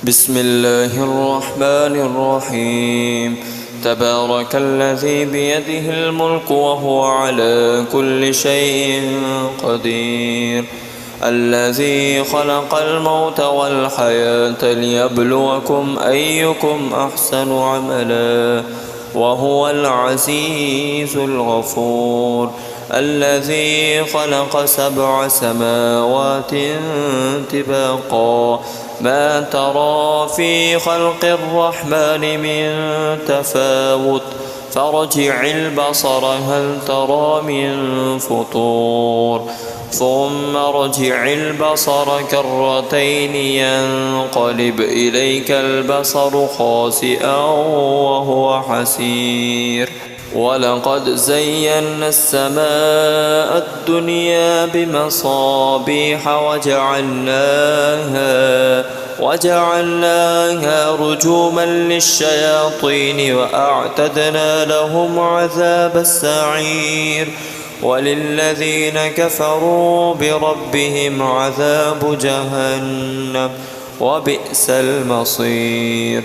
بسم الله الرحمن الرحيم. تبارك الذي بيده الملك وهو على كل شيء قدير، الذي خلق الموت والحياة ليبلوكم أيكم أحسن عملا وهو العزيز الغفور، الذي خلق 7 سماوات طباقا ما ترى في خلق الرحمن من تفاوت فارجع البصر هل ترى من فطور ثم ارجع البصر كرتين ينقلب إليك البصر خاسئا وهو حسير. ولقد زينا السماء الدنيا بمصابيح وجعلناها رجوما للشياطين وأعتدنا لهم عذاب السعير. وللذين كفروا بربهم عذاب جهنم وبئس المصير.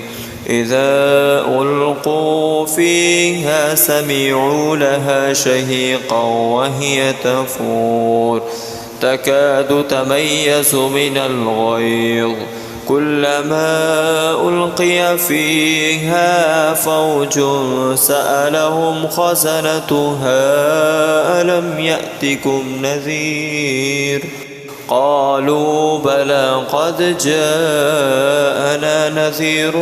إذا ألقوا فيها سمعوا لها شهيقا وهي تفور تكاد تميز من الغيظ كلما ألقي فيها فوج سألهم خزنتها ألم يأتكم نذير قالوا بلى قد جاءنا نذير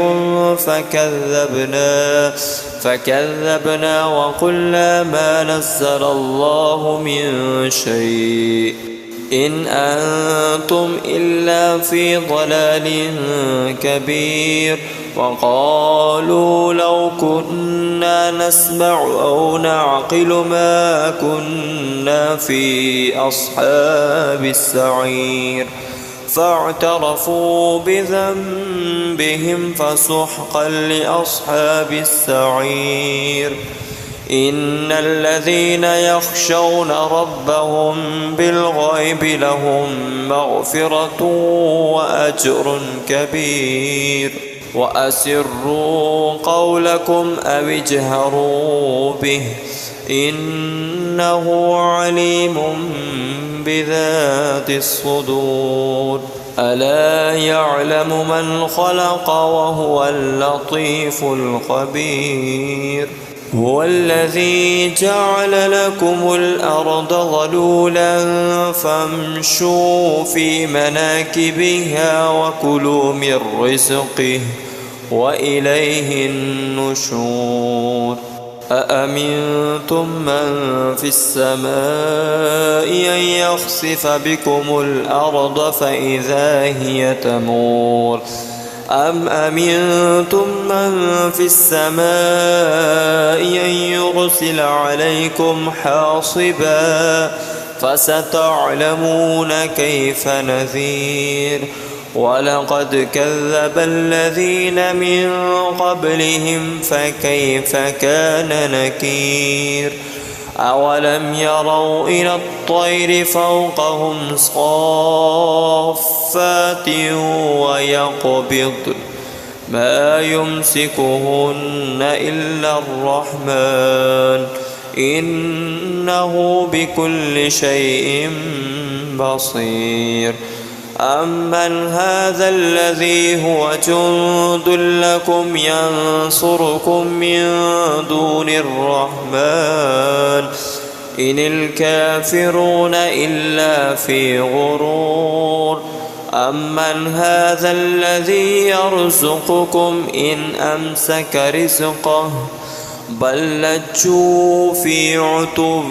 فكذبنا وقلنا ما نزل الله من شيء إن أنتم إلا في ضلال كبير. وقالوا لو كنا نسمع أو نعقل ما كنا في أصحاب السعير فاعترفوا بذنبهم فسحقا لأصحاب السعير. إن الذين يخشون ربهم بالغيب لهم مغفرة وأجر كبير. وأسروا قولكم أو اجهروا به إنه عليم بذات الصدور. ألا يعلم من خلق وهو اللطيف الخبير. هو الذي جعل لكم الأرض ظلولا فامشوا في مناكبها وكلوا من رزقه وإليه النشور. أأمنتم من في السماء أن يخسف بكم الأرض فإذا هي تمور أم أمنتم من في السماء أن يرسل عليكم حاصبا فستعلمون كيف نذير. ولقد كذب الذين من قبلهم فكيف كان نكير. أولم يروا إلى الطير فوقهم صافات ويقبضن ما يمسكهن إلا الرحمن إنه بكل شيء بصير. أمن هذا الذي هو جند لكم ينصركم من دون الرحمن إن الكافرون إلا في غرور. أمن هذا الذي يرزقكم إن أمسك رزقه بل لجوا في عتو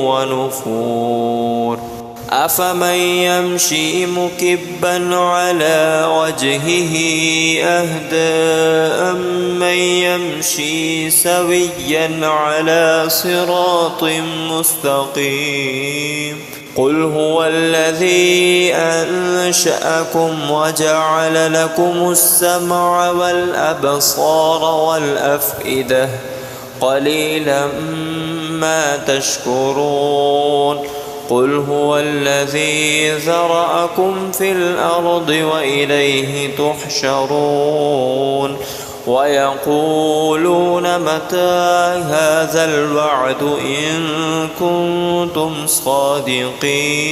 ونفور. أفمن يمشي مكبا على وجهه أهدى أمن يمشي سويا على صراط مستقيم. قل هو الذي أنشأكم وجعل لكم السمع والأبصار والأفئدة قليلا ما تشكرون. قل هو الذي ذرأكم في الأرض وإليه تحشرون ويقولون متى هذا الوعد إن كنتم صادقين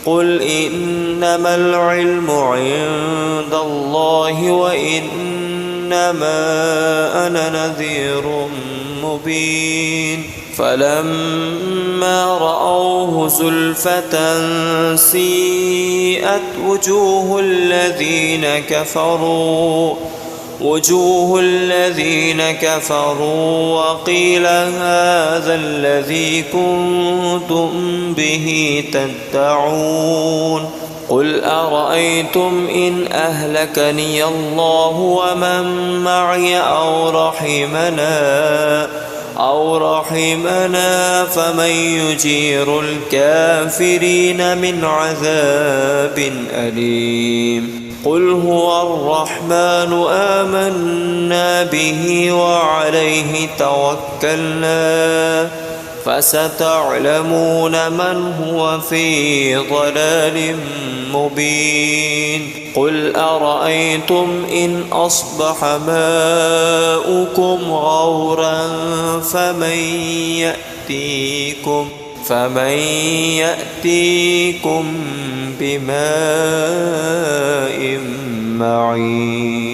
قل إنما العلم عند الله وإنما أنا نذير مبين فلما رأوه زلفة سيئت وجوه الذين كفروا وقيل هذا الذي كنتم به تدعون قل أرأيتم إن أهلكني الله ومن معي أو رحمنا فمن يجير الكافرين من عذاب أليم قل هو الرحمن آمنا به وعليه توكلنا فستعلمون من هو في ضلال مبين قل أرأيتم إن أصبح ماؤكم غورا فمن يأتيكم بماء معين